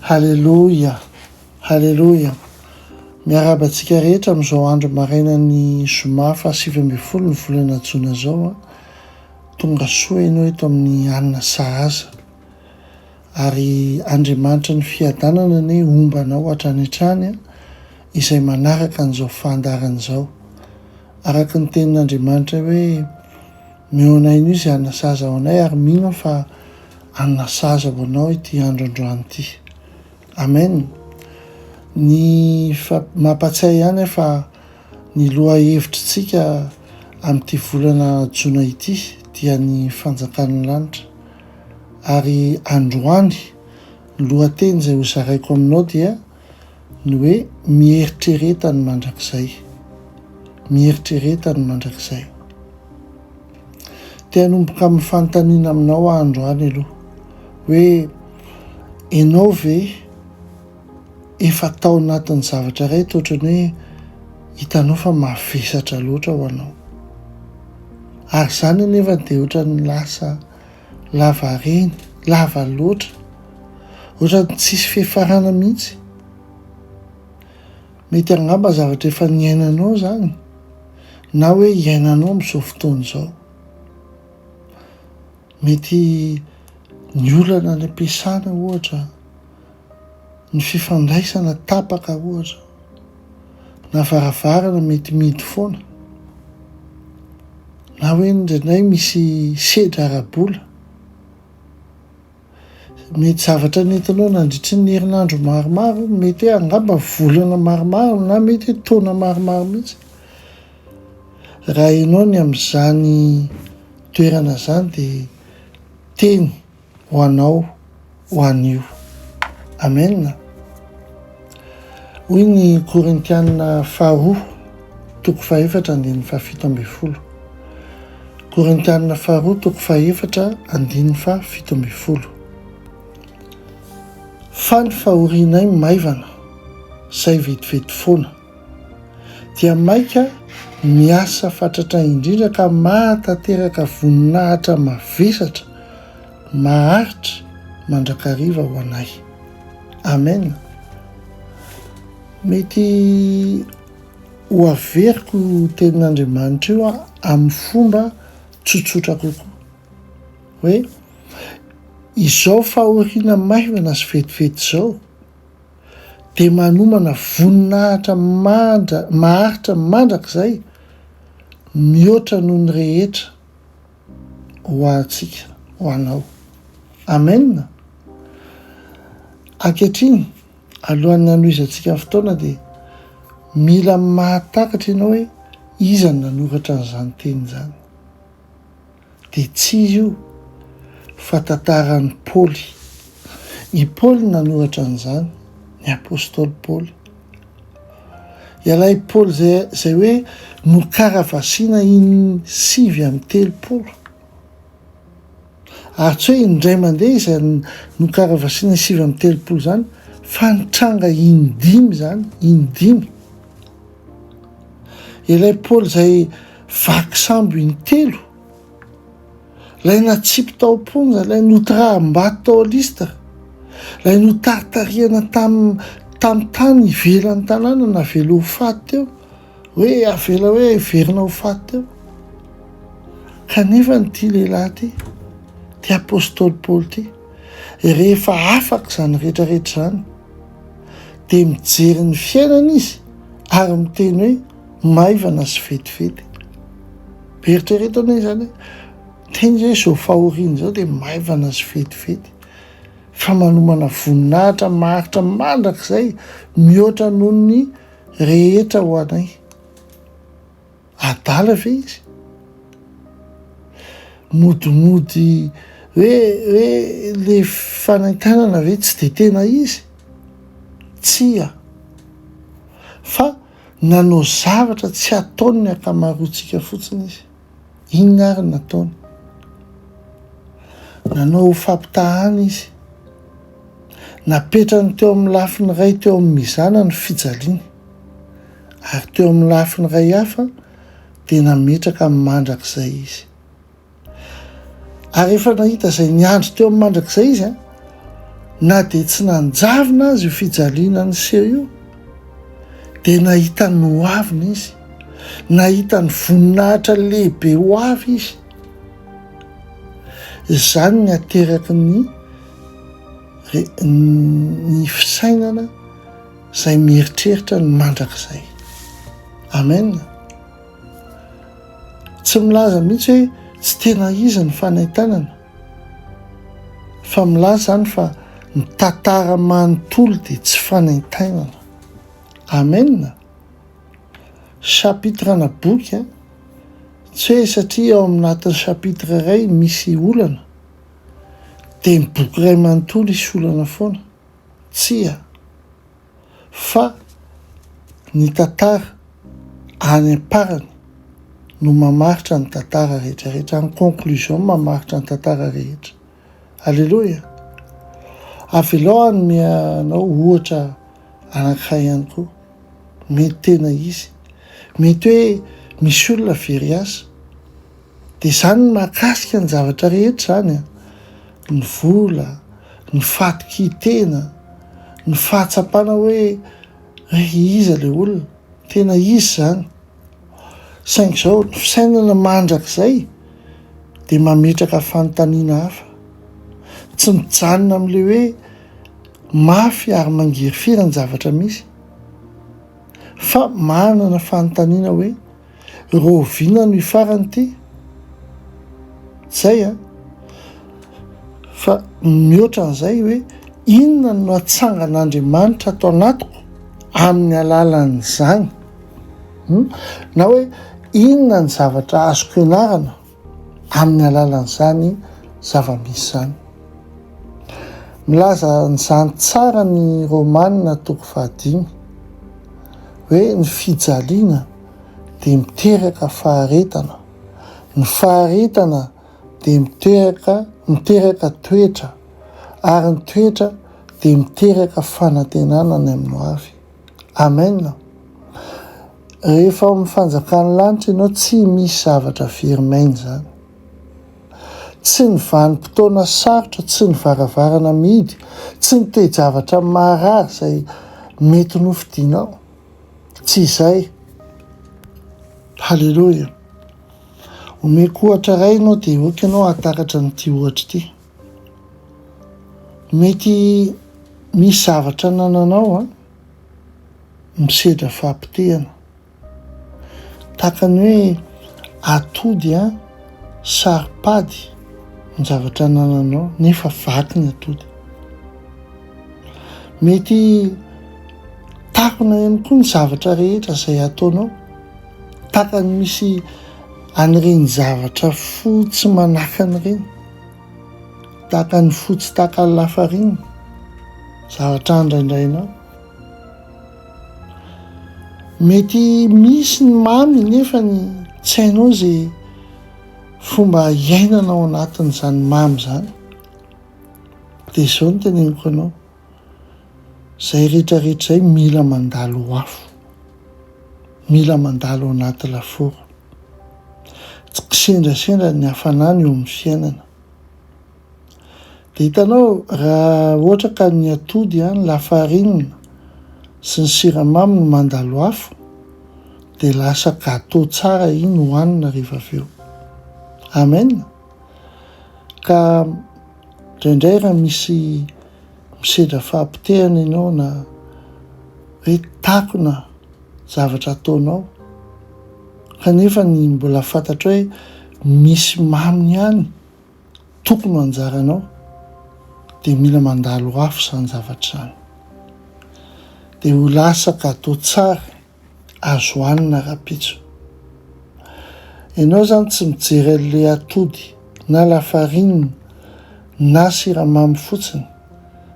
Halleloia, halleloia. Miarabantsika rehetra amin'izao andro marainany zoma fa 7 ny volana jona zao tonga soa ianao eto amin'ny anina sahaza ary Andriamanitra ny fiadanana ny ombanao hatrany hatrany izay manaraka an'izao fandarana izao. Araka ny tenin'Andriamanitra hoe meonaino izy anina sahaza ho anay ary mino fa anina sahaza ho anao ity andro androany ity. Amen. Ny mampatsiahy ihany fa ny loha hevitritsika amin'ity volana jona ity dia ny fanjakan'ny lanitra. Ary androany lohateny izay hozaraiko aminao dia ny hoe mieritrereta ny mandrakizay. Mieritrereta ny mandrakizay. Te hanomboka amin'ny fanontaniana aminao androany aloha hoe ianao ve efa tao anatin'ny zavatra iray toatra ny hoe hitanao fa mavesatra loatra ho anao. Ary izany anefa dia ohatra ny lasa lava reny, lava loatra, ohatra ny tsisy fiafarana mihitsy. Mety angamba zavatra efa niainanao zany, na hoe iainanao amin'izao fotoana izao. Mety ny olana ny ampiasana ohatra, ny fifandraisana tapaka ohatra, na varavarana mety mihidy foana, na hoe indraindray misy sedra arabola. Mety zavatra nentinao nandritry ny herinandro maromaro, mety hoe angamba volana maromaro na mety hoe taona maromaro mihitsy. Raha ianao ny amin'izany toerana izany dia teny ho anao ho anio. Amen. Hoy ny Korintianina 2:4-7. Korintianina 2:4-7. Fa ny fahorinay maivana, izay vetivety foana, dia maika miasa fatratra indrindra ka mahatateraka voninahitra mavesatra, maharitra mandrakariva ho anay. Amen. Mety ho averiko tenin'Andriamanitra io amin'ny fomba tsotsotra kokoa. Hoe izao fahoriana maivana sy vetivety izao dia manomana voninahitra maharitra mandrakizay mihoatra noho ny rehetra ho antsika, ho anao. Amen. Ankehitriny alohan'ny hanohizantsika ny fotoana dia mila mahatakatra ianao hoe iza ny nanoratra an'izany teny izany. Dia tsy izy io fa tantaran'i Paoly. I Paoly nanoratra an'izany, ny apôstôly Paoly. Ilay Paoly izay hoe nokaravasiana 7:3. Ary tsy hoe indray mandeha izay nokaravasiana 7:3 izany, fa nitranga 5 izany, 5. Ilay Paoly izay vaky sambo 3, ilay natsipy tao am-ponja, ilay notraha-mbato tao Listra, ilay notaritariana tamin'ny tany ivelan'ny tanàna na avela ho faty teo, hoe avela hoe verina ho faty teo. Kanefa nyity lehilahy ty, ty apôstôly Paoly ty, rehefa afaka izany rehetrarehetra izany dia mijery ny fiainana izy ary miteny hoe maivana sy vetivety. Eritreretana izany teny zay izao fahoriana izao dia maivana sy vetivety, fa manomana voninahitra maharitra mandrakizay mihoatra noho ny rehetra ho anay. Adala ve izy? Modimody hoe le fanaintanana ve tsy dia tena izy? Tsia. Fa nanao zavatra tsy ataony ny akamaroantsika fotsiny izy. Inona ary nataony? Nanao fampitahana izy. Napetrany teo amin'ny lafiny iray teo amin'ny mizana ny fijaliany. Ary teo amin'ny lafiny iray hafa dia nametraka amin'ny mandrakizay izy. Ary rehefa nahita izay niandry teo amin'ny mandrakizay izy, na dia tsy nanjavina azy io fijaliana ny seho io, dia nahita ny ho avina izy, nahita ny voninahitra lehibe ho avy izy. Izany ny ateraky ny fisainana izay mieritreritra ny mandrakizay. Amen. Tsy milaza mihitsy hoe tsy tena izy ny fanaintanana, fa milaza zany fa ny tantara manontolo dia tsy fanaintainana. Amen. Chapitrana boky tsy hoe satria ao aminatin'ny chapitre iray misy olana dia ny boky iray manontolo isy olana foana. Tsia, fa ny tantara any am-parany no mamaritra ny tantara rehetrarehetra, ny conclusion mamaritra ny tantara rehetra. Alleloia. Avelao anao ohatra anankiray ihany koa, mety tena izy, mety hoe misy olona very asa, dia izany ny mahakasika ny zavatra rehetra zany, ny vola, ny fatok-tena, ny fahatsapana hoe iza ilay olona, tena izy zany. Saingy izao ny fisainana mandrakizay dia mametraka fanontaniana hafa, tsy mijanona amin'ilay hoe mafy ary mangerifiry ny zavatra misy, fa manana fanontaniana hoe roviana no hifarany ity. Zay fa mihoatra an'izay hoe inona no hatsangan'Andriamanitra atao anatiko amin'ny alalan'izany, na hoe inona ny zavatra azoko ianarana amin'ny alalan'izany zava-misy zany. Milaza n'izany tsara ny Romanina 5 hoe ny fijaliana dia miteraka faharetana, ny faharetana dia miteraka toetra, ary ny toetra dia miteraka fanantenana ny amin'ny ho avy. Amen. Rehefa ao amin'ny fanjakan'ny lanitra ianao tsy misy zavatra verimaina zany, tsy ny vanim-potoana sarotra, tsy ny varavarana mihidy, tsy ny toe-javatra marary izay mety nofidianao, tsy izay. Halleloia. Omeko ohatra iray ianao dia oka ianao hahatakatra n'ity ohatra ity. Mety misy zavatra nananao misedra fahampitehana, tahaka ny hoe atody saripady ny zavatra nananao nefa vaky ny atody. Mety takona ihany koa ny zavatra rehetra izay ataonao, tahaka ny misy an'ireny zavatra fotsy manaka an'ireny, tahaka ny fotsy tahaka ny lafarinina, zavatra andraindrainao. Mety misy ny mamy nefa ny tsy hainao izay fomba iainanao anatin'izany mamy zany. Dia izao no teneniko anao, izay rehetrarehetra izay mila mandalo ho afo, mila mandalo ao anaty laforo. Tsy kisendrasendra ny hafanana eo amin'ny fiainana. Dia hitanao raha ohatra ka ny atody ny lafarinina sy ny siramamy no mandalo afo, dia lasa gâteau tsara iny hohanina rehefa avy eo. Amen. Ka indraindray raha misy misedra fahampitehana ianao na hoe takona zavatra ataonao, kanefa ny mbola fantatra hoe misy maminy ihany tokony anjaranao, dia mila mandalo afo izany zavatra izany. Dia ho lasa gâteau tsara azo hohanina rapitso. Ianao zany tsy mijery an'ilay atody na lafarinina na siramamy fotsiny,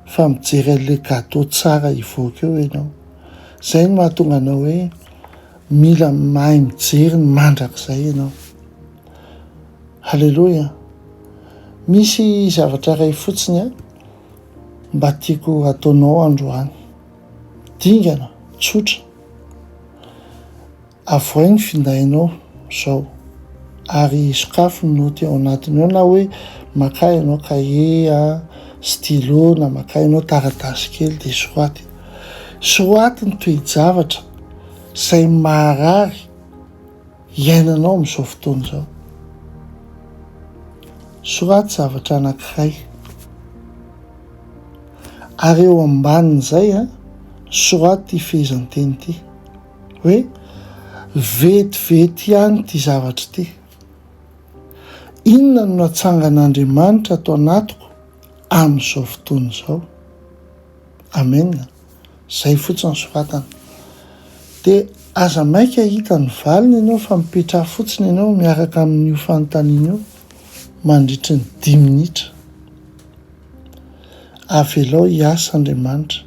fa mijery an'ilay gâteau tsara hivoaka eo ianao. Izay no mahatonga anao hoe mila mahay mijery ny mandrakizay ianao. Halleloia. Misy zavatra iray fotsiny mba tiako ataonao androany. Dingana, tsotra. Avohay ny findainao izao, ary sokafo ny noty ao anatiny ao, na hoe maka ianao kahie stylo na makainao taratasy kely dia soaty. Soaty ny toe-javatra izay marary iainanao amin'izao fotoana izao. Soaty zavatra anankiray. Ary eo ambanin'izay soaty ity fehezanteny ity hoe vetivety ihany ity zavatra ity. Inona no natsangan'Andriamanitra ato anatiko amin'izao fotoana izao. Amen. Izay fotsiny soratana. Dia aza maika hita ny valiny ianao fa mipetraha fotsiny ianao miaraka amin'io fanontaniana io mandritra ny 10 minitra. Avelao hiasa Andriamanitra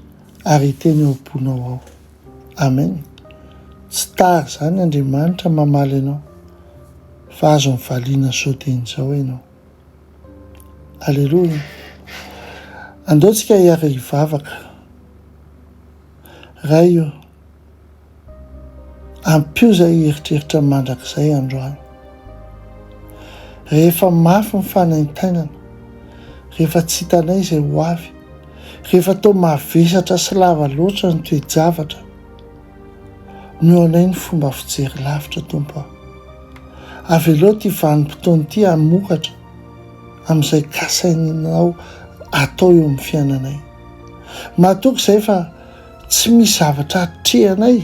ary hiteny eo am-ponao ao. Amen. Tsy tara izany Andriamanitra mamaly ianao fa azo mivaliana sao teny izao ianao. Alleloia. Andeontsika hiara hivavaka. Ray io ampio izay eritreritra mandrakizay androany. Rehefa mafy ny fanaintainana, rehefa tsy hitanay izay ho avy, rehefa tao mavesatra sy lava loatra ny toe-javatra, no anay ny fomba fijery lavitra Tompo. Avelao ty vanim-potoana ity hamokatra amin'izay kasainao atao eo amin'ny fiainanay. Mahatoky izay fa tsy misy zavatra atrehanay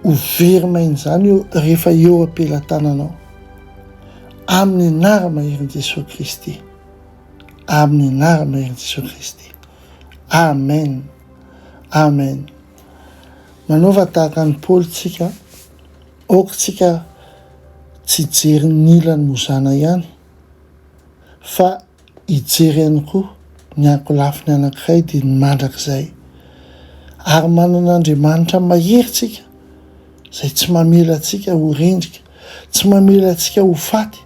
ho verimaina izany rehefa eo am-pelantananao. Amin'ny anara-mahery Jesosy Kristy. Amin'ny anara-mahery Jesosy Kristy. Amen. Amen. Manaova tahaka ny Paoly tsika, aokatsika tsy hijery ny ilany mozana ihany, fa hijery ihany koa ny ankolafiny anankiray dia ny mandrakizay. Ary manan'Andriamanitra maherintsika izay tsy mamela antsika ho rendrika, tsy mamela antsika ho faty.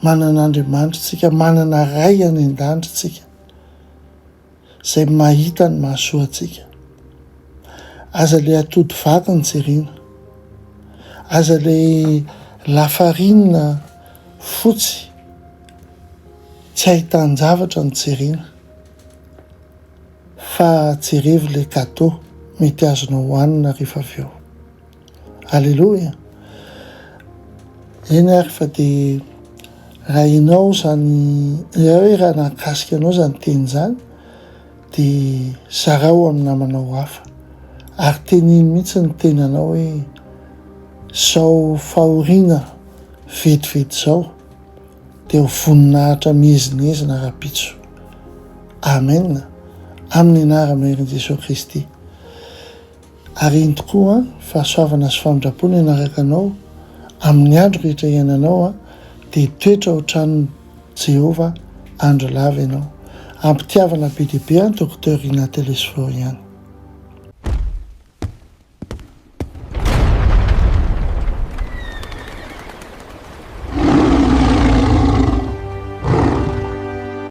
Manan'Andriamanitra tsika, manana ray any an-danitra tsika izay mahita ny mahasoa antsika. Aza le atody vaky ny jerena, aza le lafarinina fotsy tsy ahitan-javatra ny jerena, fa jerevy le gâteau mety azonao hohanina rehefa avy eo. Alleloia. Eny ary fa dia raha ianao zany, raha nahakasika anao zany teny zany, dia zarao amin'ny namanao hafa ary teniny mihitsy ny tenanao hoe sao fahoriana vetivety zao dia ho voninahitra mihezinezina rahampitso. Amen. Amin'ny anara-mahery Jesosy Kristy. Ary iny tokoa fahasoavana sy famindrapona ianaraka anao amin'ny andro rehetra iainanao dia toetra ao tranon'i Jehova andro lava ianao. Ampitiavana be dia be Dr. Rina Telesphore ihany.